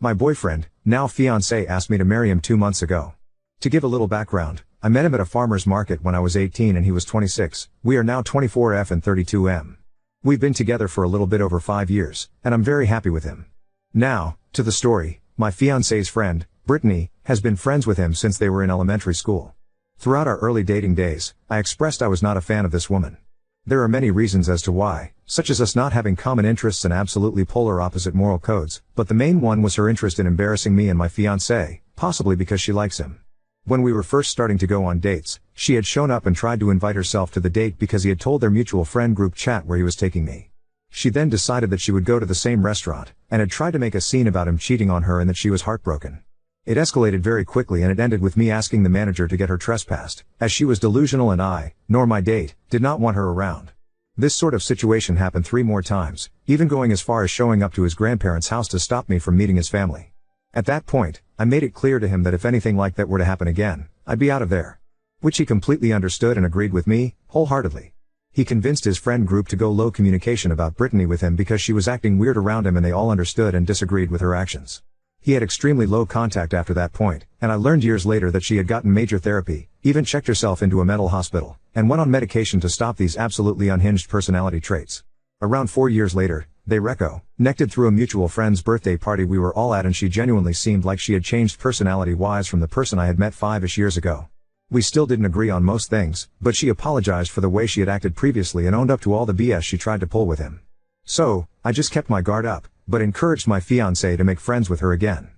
My boyfriend, now fiancé, asked me to marry him 2 months ago. To give a little background, I met him at a farmer's market when I was 18 and he was 26, we are now 24F and 32M. We've been together for a little bit over 5 years, and I'm very happy with him. Now, to the story, my fiancé's friend, Brittany, has been friends with him since they were in elementary school. Throughout our early dating days, I expressed I was not a fan of this woman. There are many reasons as to why, such as us not having common interests and absolutely polar opposite moral codes, but the main one was her interest in embarrassing me and my fiancé, possibly because she likes him. When we were first starting to go on dates, she had shown up and tried to invite herself to the date because he had told their mutual friend group chat where he was taking me. She then decided that she would go to the same restaurant, and had tried to make a scene about him cheating on her and that she was heartbroken. It escalated very quickly and it ended with me asking the manager to get her trespassed, as she was delusional and I, nor my date, did not want her around. This sort of situation happened 3 more times, even going as far as showing up to his grandparents' house to stop me from meeting his family. At that point, I made it clear to him that if anything like that were to happen again, I'd be out of there. Which he completely understood and agreed with me, wholeheartedly. He convinced his friend group to go low communication about Brittany with him because she was acting weird around him and they all understood and disagreed with her actions. He had extremely low contact after that point, and I learned years later that she had gotten major therapy, even checked herself into a mental hospital, and went on medication to stop these absolutely unhinged personality traits. Around 4 years later, they reconnected through a mutual friend's birthday party we were all at, and she genuinely seemed like she had changed personality-wise from the person I had met 5-ish years ago. We still didn't agree on most things, but she apologized for the way she had acted previously and owned up to all the BS she tried to pull with him. So, I just kept my guard up, but encouraged my fiancé to make friends with her again.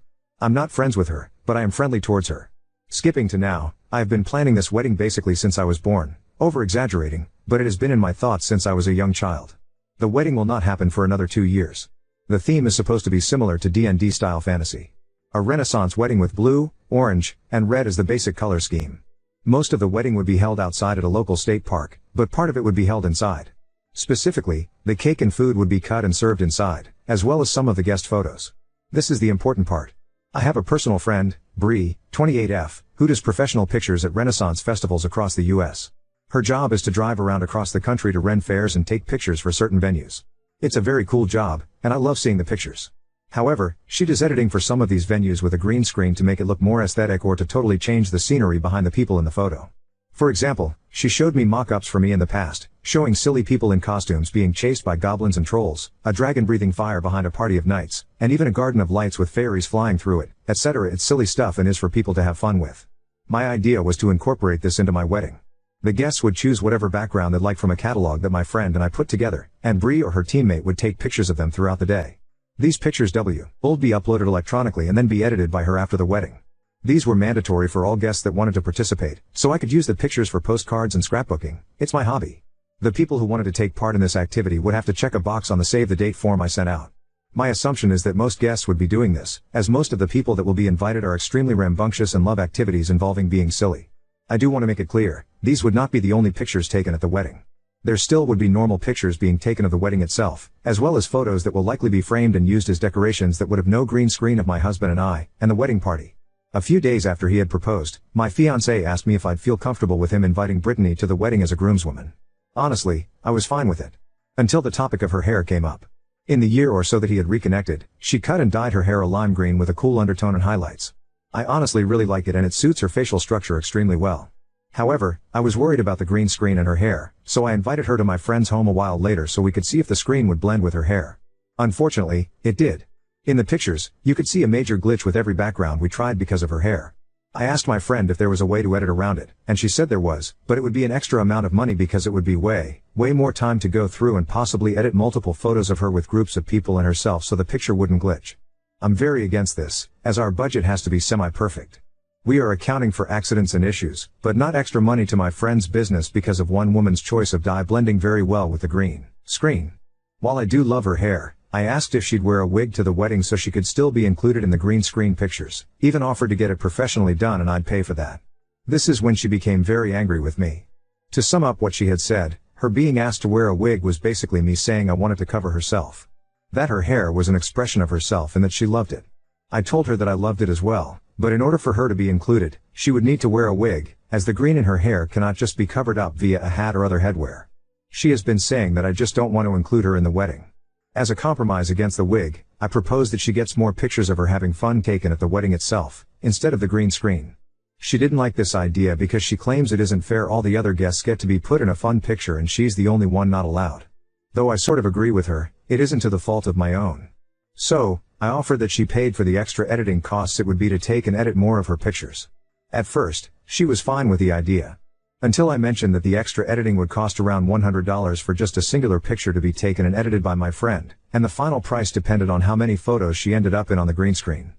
I'm not friends with her, but I am friendly towards her. Skipping to now, I have been planning this wedding basically since I was born, over-exaggerating, but it has been in my thoughts since I was a young child. The wedding will not happen for another 2 years. The theme is supposed to be similar to D&D style fantasy. A Renaissance wedding with blue, orange, and red as the basic color scheme. Most of the wedding would be held outside at a local state park, but part of it would be held inside. Specifically, the cake and food would be cut and served inside, as well as some of the guest photos. This is the important part. I have a personal friend, Bree, 28F, who does professional pictures at Renaissance festivals across the US. Her job is to drive around across the country to Ren fairs and take pictures for certain venues. It's a very cool job, and I love seeing the pictures. However, she does editing for some of these venues with a green screen to make it look more aesthetic or to totally change the scenery behind the people in the photo. For example, she showed me mock-ups for me in the past, showing silly people in costumes being chased by goblins and trolls, a dragon breathing fire behind a party of knights, and even a garden of lights with fairies flying through it, etc. It's silly stuff and is for people to have fun with. My idea was to incorporate this into my wedding. The guests would choose whatever background they'd like from a catalog that my friend and I put together, and Bree or her teammate would take pictures of them throughout the day. These pictures would be uploaded electronically and then be edited by her after the wedding. These were mandatory for all guests that wanted to participate, so I could use the pictures for postcards and scrapbooking. It's my hobby. The people who wanted to take part in this activity would have to check a box on the save the date form I sent out. My assumption is that most guests would be doing this, as most of the people that will be invited are extremely rambunctious and love activities involving being silly. I do want to make it clear, these would not be the only pictures taken at the wedding. There still would be normal pictures being taken of the wedding itself, as well as photos that will likely be framed and used as decorations that would have no green screen of my husband and I, and the wedding party. A few days after he had proposed, my fiancé asked me if I'd feel comfortable with him inviting Brittany to the wedding as a groomswoman. Honestly, I was fine with it. Until the topic of her hair came up. In the year or so that he had reconnected, she cut and dyed her hair a lime green with a cool undertone and highlights. I honestly really like it and it suits her facial structure extremely well. However, I was worried about the green screen and her hair, so I invited her to my friend's home a while later so we could see if the screen would blend with her hair. Unfortunately, it did. In the pictures, you could see a major glitch with every background we tried because of her hair. I asked my friend if there was a way to edit around it, and she said there was, but it would be an extra amount of money because it would be way more time to go through and possibly edit multiple photos of her with groups of people and herself so the picture wouldn't glitch. I'm very against this, as our budget has to be semi-perfect. We are accounting for accidents and issues, but not extra money to my friend's business because of one woman's choice of dye blending very well with the green screen. While I do love her hair, I asked if she'd wear a wig to the wedding so she could still be included in the green screen pictures, even offered to get it professionally done and I'd pay for that. This is when she became very angry with me. To sum up what she had said, her being asked to wear a wig was basically me saying I wanted to cover herself. That her hair was an expression of herself and that she loved it. I told her that I loved it as well, but in order for her to be included, she would need to wear a wig, as the green in her hair cannot just be covered up via a hat or other headwear. She has been saying that I just don't want to include her in the wedding. As a compromise against the wig, I proposed that she gets more pictures of her having fun taken at the wedding itself, instead of the green screen. She didn't like this idea because she claims it isn't fair all the other guests get to be put in a fun picture and she's the only one not allowed. Though I sort of agree with her, it isn't to the fault of my own. So, I offered that she paid for the extra editing costs it would be to take and edit more of her pictures. At first, she was fine with the idea. Until I mentioned that the extra editing would cost around $100 for just a singular picture to be taken and edited by my friend, and the final price depended on how many photos she ended up in on the green screen.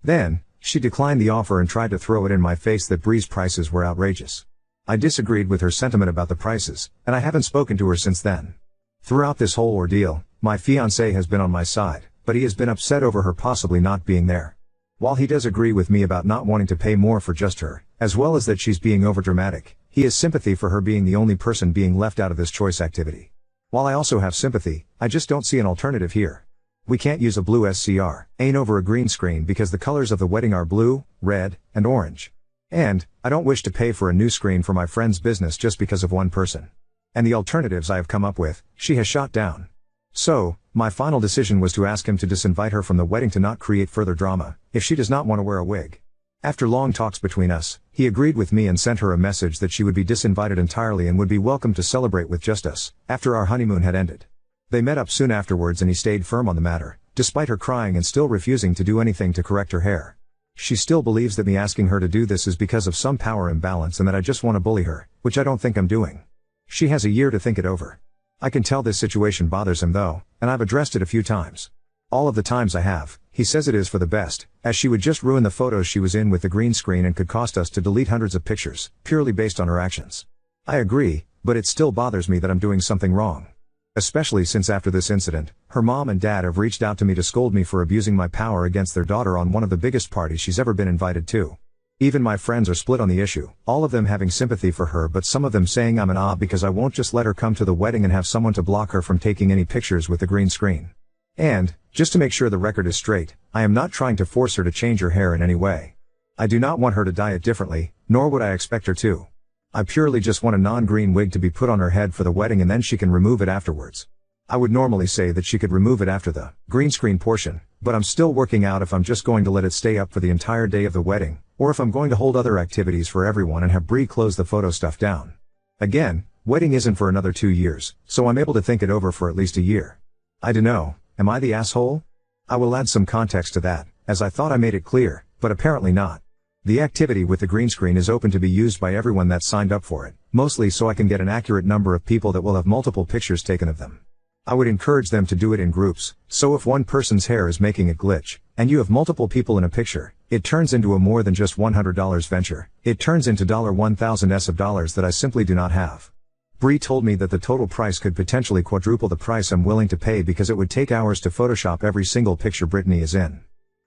Then, she declined the offer and tried to throw it in my face that Bree's prices were outrageous. I disagreed with her sentiment about the prices, and I haven't spoken to her since then. Throughout this whole ordeal, my fiancé has been on my side, but he has been upset over her possibly not being there. While he does agree with me about not wanting to pay more for just her, as well as that she's being overdramatic, he has sympathy for her being the only person being left out of this choice activity. While I also have sympathy, I just don't see an alternative here. We can't use a blue SCR ain't over a green screen because the colors of the wedding are blue, red, and orange. And, I don't wish to pay for a new screen for my friend's business just because of one person. And the alternatives I have come up with, she has shot down. So, my final decision was to ask him to disinvite her from the wedding to not create further drama, if she does not want to wear a wig. After long talks between us, he agreed with me and sent her a message that she would be disinvited entirely and would be welcome to celebrate with just us, after our honeymoon had ended. They met up soon afterwards and he stayed firm on the matter, despite her crying and still refusing to do anything to correct her hair. She still believes that me asking her to do this is because of some power imbalance and that I just want to bully her, which I don't think I'm doing. She has a year to think it over. I can tell this situation bothers him though, and I've addressed it a few times. All of the times I have, he says it is for the best, as she would just ruin the photos she was in with the green screen and could cost us to delete hundreds of pictures, purely based on her actions. I agree, but it still bothers me that I'm doing something wrong. Especially since after this incident, her mom and dad have reached out to me to scold me for abusing my power against their daughter on one of the biggest parties she's ever been invited to. Even my friends are split on the issue, all of them having sympathy for her but some of them saying I'm an odd because I won't just let her come to the wedding and have someone to block her from taking any pictures with the green screen. And, just to make sure the record is straight, I am not trying to force her to change her hair in any way. I do not want her to dye it differently, nor would I expect her to. I purely just want a non-green wig to be put on her head for the wedding and then she can remove it afterwards. I would normally say that she could remove it after the green screen portion, but I'm still working out if I'm just going to let it stay up for the entire day of the wedding, or if I'm going to hold other activities for everyone and have Bree close the photo stuff down. Again, wedding isn't for another 2 years, so I'm able to think it over for at least a year. I dunno, am I the asshole? I will add some context to that, as I thought I made it clear, but apparently not. The activity with the green screen is open to be used by everyone that signed up for it, mostly so I can get an accurate number of people that will have multiple pictures taken of them. I would encourage them to do it in groups, so if one person's hair is making it glitch, and you have multiple people in a picture, it turns into a more than just $100 venture, it turns into $1,000 of dollars that I simply do not have. Bree told me that the total price could potentially quadruple the price I'm willing to pay because it would take hours to Photoshop every single picture Brittany is in.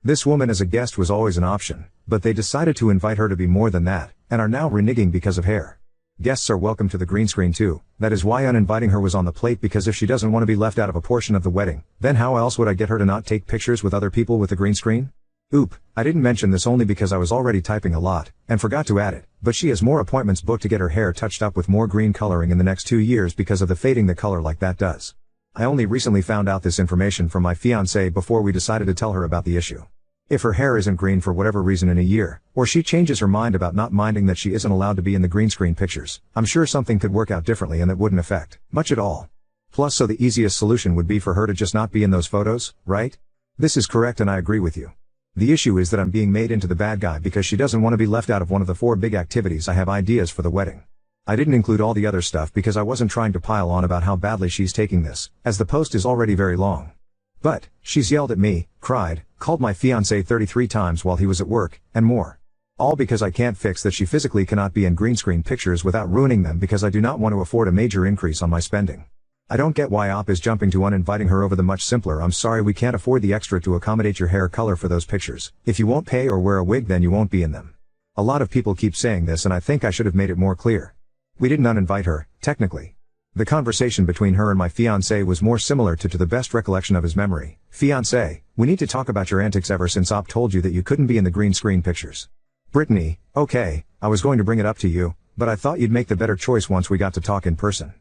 This woman as a guest was always an option, but they decided to invite her to be more than that, and are now reneging because of hair. Guests are welcome to the green screen too, that is why uninviting her was on the plate because if she doesn't want to be left out of a portion of the wedding, then how else would I get her to not take pictures with other people with the green screen? Oop, I didn't mention this only because I was already typing a lot, and forgot to add it, but she has more appointments booked to get her hair touched up with more green coloring in the next 2 years because of the fading the color like that does. I only recently found out this information from my fiancé before we decided to tell her about the issue. If her hair isn't green for whatever reason in a year, or she changes her mind about not minding that she isn't allowed to be in the green screen pictures, I'm sure something could work out differently and that wouldn't affect much at all. Plus so the easiest solution would be for her to just not be in those photos, right? This is correct and I agree with you. The issue is that I'm being made into the bad guy because she doesn't want to be left out of one of the 4 big activities I have ideas for the wedding. I didn't include all the other stuff because I wasn't trying to pile on about how badly she's taking this, as the post is already very long. But, she's yelled at me, cried, called my fiancé 33 times while he was at work, and more. All because I can't fix that she physically cannot be in green screen pictures without ruining them because I do not want to afford a major increase on my spending. I don't get why Op is jumping to uninviting her over the much simpler I'm sorry we can't afford the extra to accommodate your hair color for those pictures, if you won't pay or wear a wig then you won't be in them. A lot of people keep saying this and I think I should have made it more clear. We didn't uninvite her, technically. The conversation between her and my fiancé was more similar to the best recollection of his memory. Fiancé, we need to talk about your antics ever since Op told you that you couldn't be in the green screen pictures. Brittany, okay, I was going to bring it up to you, but I thought you'd make the better choice once we got to talk in person.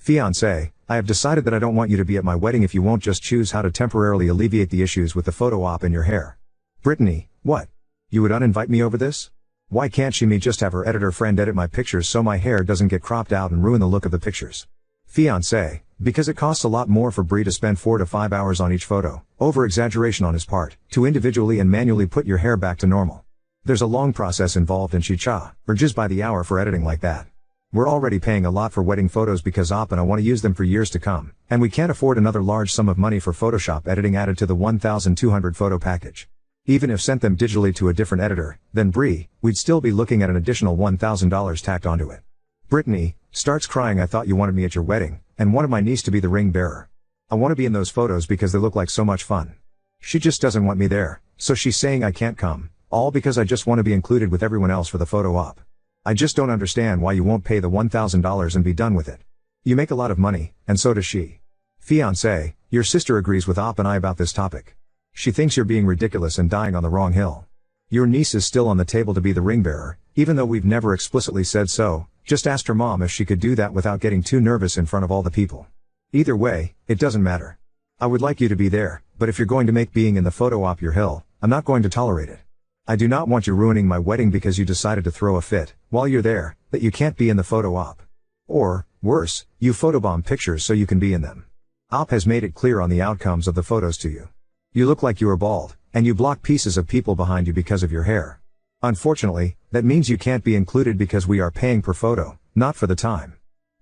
Fiancé, I have decided that I don't want you to be at my wedding if you won't just choose how to temporarily alleviate the issues with the photo op in your hair. Brittany, what? You would uninvite me over this? Why can't she me just have her editor friend edit my pictures so my hair doesn't get cropped out and ruin the look of the pictures? Fiancé, because it costs a lot more for Bree to spend 4 to 5 hours on each photo, over-exaggeration on his part, to individually and manually put your hair back to normal. There's a long process involved and she charges by the hour for editing like that. We're already paying a lot for wedding photos because Op and I want to use them for years to come, and we can't afford another large sum of money for Photoshop editing added to the 1,200 photo package. Even if sent them digitally to a different editor, then Bree, we'd still be looking at an additional $1,000 tacked onto it. Brittany starts crying. I thought you wanted me at your wedding, and wanted my niece to be the ring bearer. I want to be in those photos because they look like so much fun. She just doesn't want me there, so she's saying I can't come, all because I just want to be included with everyone else for the photo op. I just don't understand why you won't pay the $1,000 and be done with it. You make a lot of money, and so does she. Fiancé, your sister agrees with Op and I about this topic. She thinks you're being ridiculous and dying on the wrong hill. Your niece is still on the table to be the ring bearer, even though we've never explicitly said so. Just asked her mom if she could do that without getting too nervous in front of all the people. Either way, it doesn't matter. I would like you to be there, but if you're going to make being in the photo op your hill, I'm not going to tolerate it. I do not want you ruining my wedding because you decided to throw a fit, while you're there, that you can't be in the photo op. Or, worse, you photobomb pictures so you can be in them. Op has made it clear on the outcomes of the photos to you. You look like you are bald, and you block pieces of people behind you because of your hair. Unfortunately, that means you can't be included because we are paying per photo, not for the time.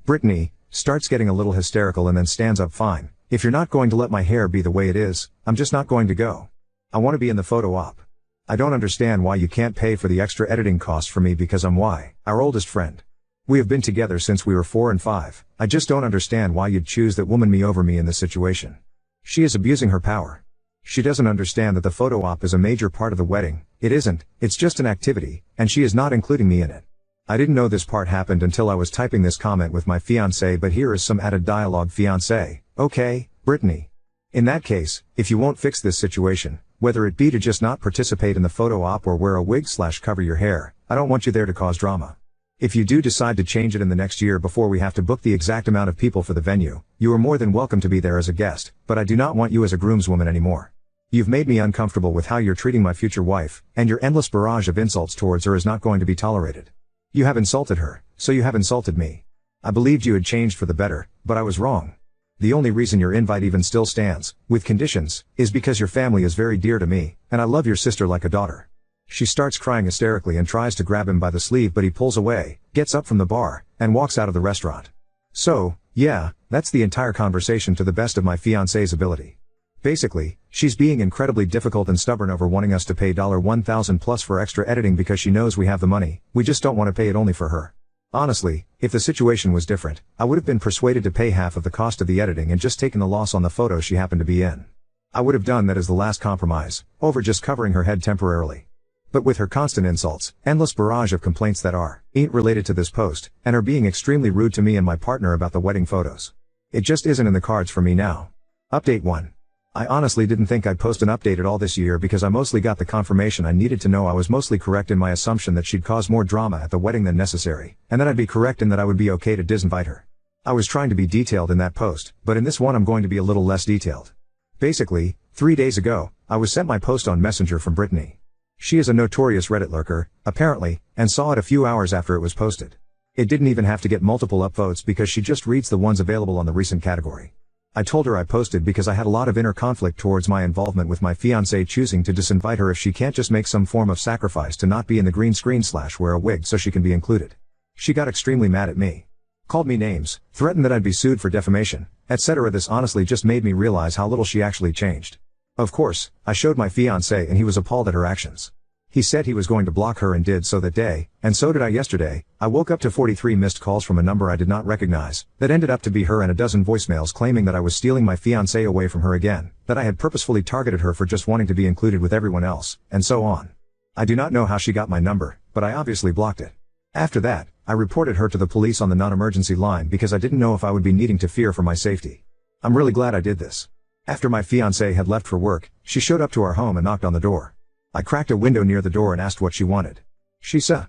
Brittany starts getting a little hysterical and then stands up. Fine, if you're not going to let my hair be the way it is, I'm just not going to go. I want to be in the photo op. I don't understand why you can't pay for the extra editing costs for me because I'm our oldest friend. We have been together since we were 4 and 5. I just don't understand why you'd choose that woman me over me in this situation. She is abusing her power. She doesn't understand that the photo op is a major part of the wedding. It isn't, it's just an activity, and she is not including me in it. I didn't know this part happened until I was typing this comment with my fiancé, but here is some added dialogue. Fiancé, okay, Brittany. In that case, if you won't fix this situation, whether it be to just not participate in the photo op or wear a wig/cover your hair, I don't want you there to cause drama. If you do decide to change it in the next year before we have to book the exact amount of people for the venue, you are more than welcome to be there as a guest, but I do not want you as a groomswoman anymore. You've made me uncomfortable with how you're treating my future wife, and your endless barrage of insults towards her is not going to be tolerated. You have insulted her, so you have insulted me. I believed you had changed for the better, but I was wrong. The only reason your invite even still stands, with conditions, is because your family is very dear to me, and I love your sister like a daughter. She starts crying hysterically and tries to grab him by the sleeve, but he pulls away, gets up from the bar, and walks out of the restaurant. So, yeah, that's the entire conversation to the best of my fiancé's ability. Basically, she's being incredibly difficult and stubborn over wanting us to pay $1,000 plus for extra editing because she knows we have the money. We just don't want to pay it only for her. Honestly, if the situation was different, I would have been persuaded to pay half of the cost of the editing and just taken the loss on the photo she happened to be in. I would have done that as the last compromise, over just covering her head temporarily. But with her constant insults, endless barrage of complaints that ain't related to this post, and her being extremely rude to me and my partner about the wedding photos, it just isn't in the cards for me now. Update 1. I honestly didn't think I'd post an update at all this year because I mostly got the confirmation I needed to know. I was mostly correct in my assumption that she'd cause more drama at the wedding than necessary, and that I'd be correct in that I would be okay to disinvite her. I was trying to be detailed in that post, but in this one I'm going to be a little less detailed. Basically, 3 days ago, I was sent my post on Messenger from Brittany. She is a notorious Reddit lurker, apparently, and saw it a few hours after it was posted. It didn't even have to get multiple upvotes because she just reads the ones available on the recent category. I told her I posted because I had a lot of inner conflict towards my involvement with my fiancé choosing to disinvite her if she can't just make some form of sacrifice to not be in the green screen / wear a wig so she can be included. She got extremely mad at me. Called me names, threatened that I'd be sued for defamation, etc. This honestly just made me realize how little she actually changed. Of course, I showed my fiancé and he was appalled at her actions. He said he was going to block her and did so that day, and so did I yesterday. I woke up to 43 missed calls from a number I did not recognize, that ended up to be her, and a dozen voicemails claiming that I was stealing my fiancé away from her again, that I had purposefully targeted her for just wanting to be included with everyone else, and so on. I do not know how she got my number, but I obviously blocked it. After that, I reported her to the police on the non-emergency line because I didn't know if I would be needing to fear for my safety. I'm really glad I did this. After my fiancé had left for work, she showed up to our home and knocked on the door. I cracked a window near the door and asked what she wanted. She said,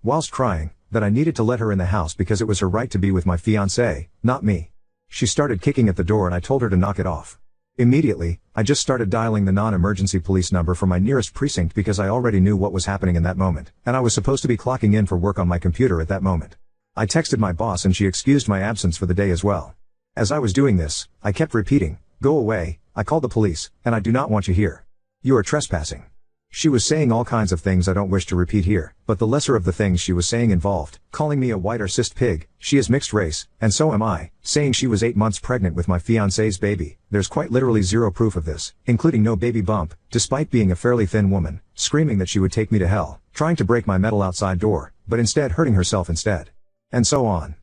whilst crying, that I needed to let her in the house because it was her right to be with my fiancé, not me. She started kicking at the door and I told her to knock it off. Immediately, I just started dialing the non-emergency police number from my nearest precinct because I already knew what was happening in that moment, and I was supposed to be clocking in for work on my computer at that moment. I texted my boss and she excused my absence for the day as well. As I was doing this, I kept repeating, "Go away, I called the police, and I do not want you here. You are trespassing." She was saying all kinds of things I don't wish to repeat here, but the lesser of the things she was saying involved calling me a white racist pig, she is mixed race, and so am I, saying she was 8 months pregnant with my fiancé's baby. There's quite literally zero proof of this, including no baby bump, despite being a fairly thin woman, screaming that she would take me to hell, trying to break my metal outside door, but instead hurting herself instead. And so on.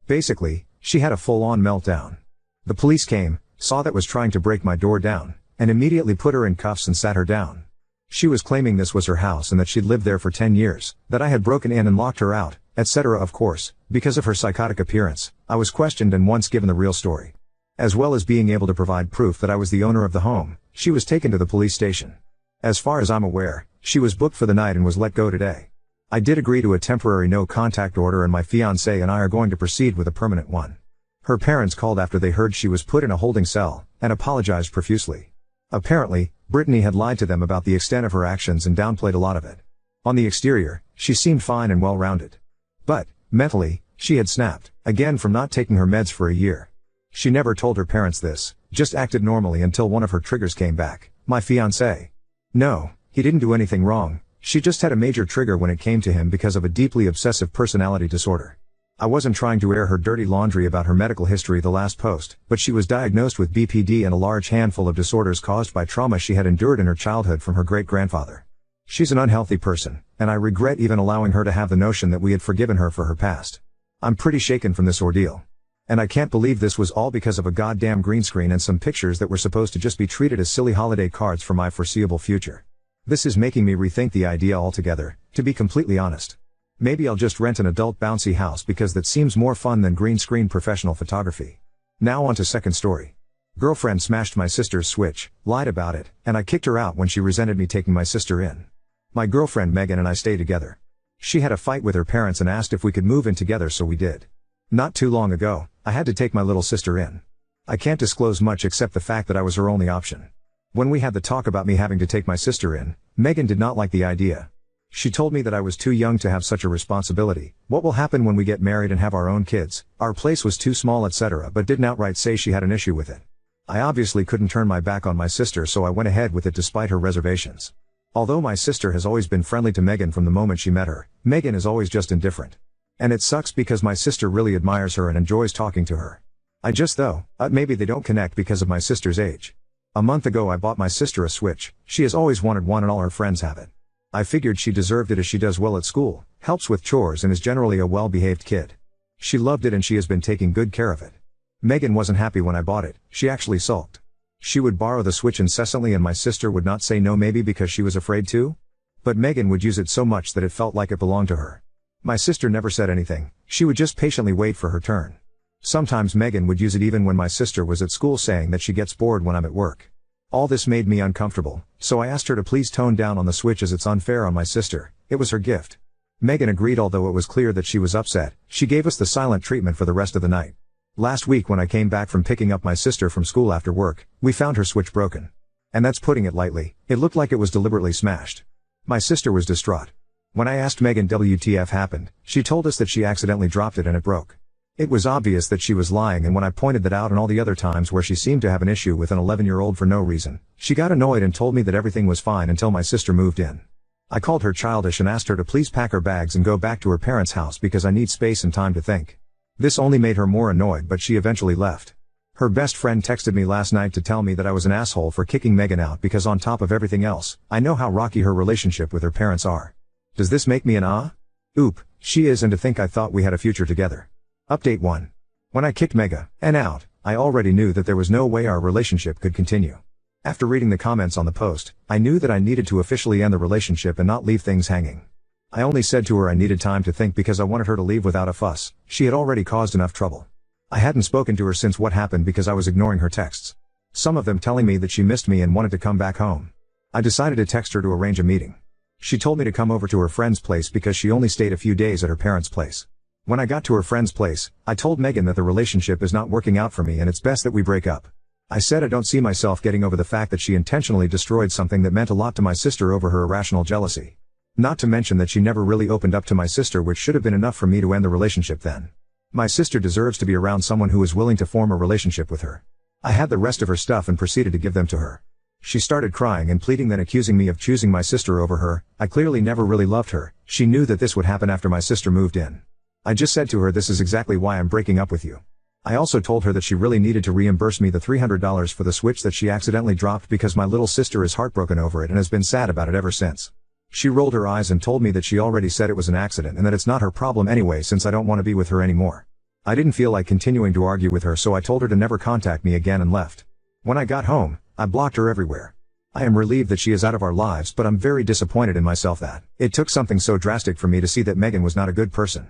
Basically, she had a full-on meltdown. The police came, saw that was trying to break my door down, and immediately put her in cuffs and sat her down. She was claiming this was her house and that she'd lived there for 10 years, that I had broken in and locked her out, etc. Of course, because of her psychotic appearance, I was questioned and once given the real story. As well as being able to provide proof that I was the owner of the home, she was taken to the police station. As far as I'm aware, she was booked for the night and was let go today. I did agree to a temporary no-contact order and my fiancé and I are going to proceed with a permanent one. Her parents called after they heard she was put in a holding cell, and apologized profusely. Apparently, Brittany had lied to them about the extent of her actions and downplayed a lot of it. On the exterior, she seemed fine and well-rounded. But, mentally, she had snapped, again from not taking her meds for a year. She never told her parents this, just acted normally until one of her triggers came back, my fiancé. No, he didn't do anything wrong, she just had a major trigger when it came to him because of a deeply obsessive personality disorder. I wasn't trying to air her dirty laundry about her medical history the last post, but she was diagnosed with BPD and a large handful of disorders caused by trauma she had endured in her childhood from her great-grandfather. She's an unhealthy person, and I regret even allowing her to have the notion that we had forgiven her for her past. I'm pretty shaken from this ordeal. And I can't believe this was all because of a goddamn green screen and some pictures that were supposed to just be treated as silly holiday cards for my foreseeable future. This is making me rethink the idea altogether, to be completely honest. Maybe I'll just rent an adult bouncy house because that seems more fun than green screen professional photography. Now on to second story. Girlfriend smashed my sister's switch, lied about it, and I kicked her out when she resented me taking my sister in. My girlfriend Megan and I stay together. She had a fight with her parents and asked if we could move in together, so we did. Not too long ago, I had to take my little sister in. I can't disclose much except the fact that I was her only option. When we had the talk about me having to take my sister in, Megan did not like the idea. She told me that I was too young to have such a responsibility, what will happen when we get married and have our own kids, our place was too small, etc., but didn't outright say she had an issue with it. I obviously couldn't turn my back on my sister, so I went ahead with it despite her reservations. Although my sister has always been friendly to Megan from the moment she met her, Megan is always just indifferent. And it sucks because my sister really admires her and enjoys talking to her. I just thought maybe they don't connect because of my sister's age. A month ago I bought my sister a Switch, she has always wanted one and all her friends have it. I figured she deserved it as she does well at school, helps with chores and is generally a well-behaved kid. She loved it and she has been taking good care of it. Megan wasn't happy when I bought it, she actually sulked. She would borrow the Switch incessantly and my sister would not say no, maybe because she was afraid to? But Megan would use it so much that it felt like it belonged to her. My sister never said anything, she would just patiently wait for her turn. Sometimes Megan would use it even when my sister was at school, saying that she gets bored when I'm at work. All this made me uncomfortable, so I asked her to please tone down on the Switch as it's unfair on my sister, it was her gift. Megan agreed. Although it was clear that she was upset, she gave us the silent treatment for the rest of the night. Last week when I came back from picking up my sister from school after work, we found her Switch broken. And that's putting it lightly, it looked like it was deliberately smashed. My sister was distraught. When I asked Megan WTF happened, she told us that she accidentally dropped it and it broke. It was obvious that she was lying, and when I pointed that out and all the other times where she seemed to have an issue with an 11-year-old for no reason, she got annoyed and told me that everything was fine until my sister moved in. I called her childish and asked her to please pack her bags and go back to her parents' house because I need space and time to think. This only made her more annoyed, but she eventually left. Her best friend texted me last night to tell me that I was an asshole for kicking Megan out because on top of everything else, I know how rocky her relationship with her parents are. Does this make me an Oop, she is, and to think I thought we had a future together. Update 1. When I kicked Megan out, I already knew that there was no way our relationship could continue. After reading the comments on the post, I knew that I needed to officially end the relationship and not leave things hanging. I only said to her I needed time to think because I wanted her to leave without a fuss, she had already caused enough trouble. I hadn't spoken to her since what happened because I was ignoring her texts. Some of them telling me that she missed me and wanted to come back home. I decided to text her to arrange a meeting. She told me to come over to her friend's place because she only stayed a few days at her parents' place. When I got to her friend's place, I told Megan that the relationship is not working out for me and it's best that we break up. I said I don't see myself getting over the fact that she intentionally destroyed something that meant a lot to my sister over her irrational jealousy. Not to mention that she never really opened up to my sister, which should have been enough for me to end the relationship then. My sister deserves to be around someone who is willing to form a relationship with her. I had the rest of her stuff and proceeded to give them to her. She started crying and pleading, then accusing me of choosing my sister over her. I clearly never really loved her. She knew that this would happen after my sister moved in. I just said to her, this is exactly why I'm breaking up with you. I also told her that she really needed to reimburse me the $300 for the Switch that she accidentally dropped because my little sister is heartbroken over it and has been sad about it ever since. She rolled her eyes and told me that she already said it was an accident and that it's not her problem anyway since I don't want to be with her anymore. I didn't feel like continuing to argue with her, so I told her to never contact me again and left. When I got home, I blocked her everywhere. I am relieved that she is out of our lives, but I'm very disappointed in myself that it took something so drastic for me to see that Megan was not a good person.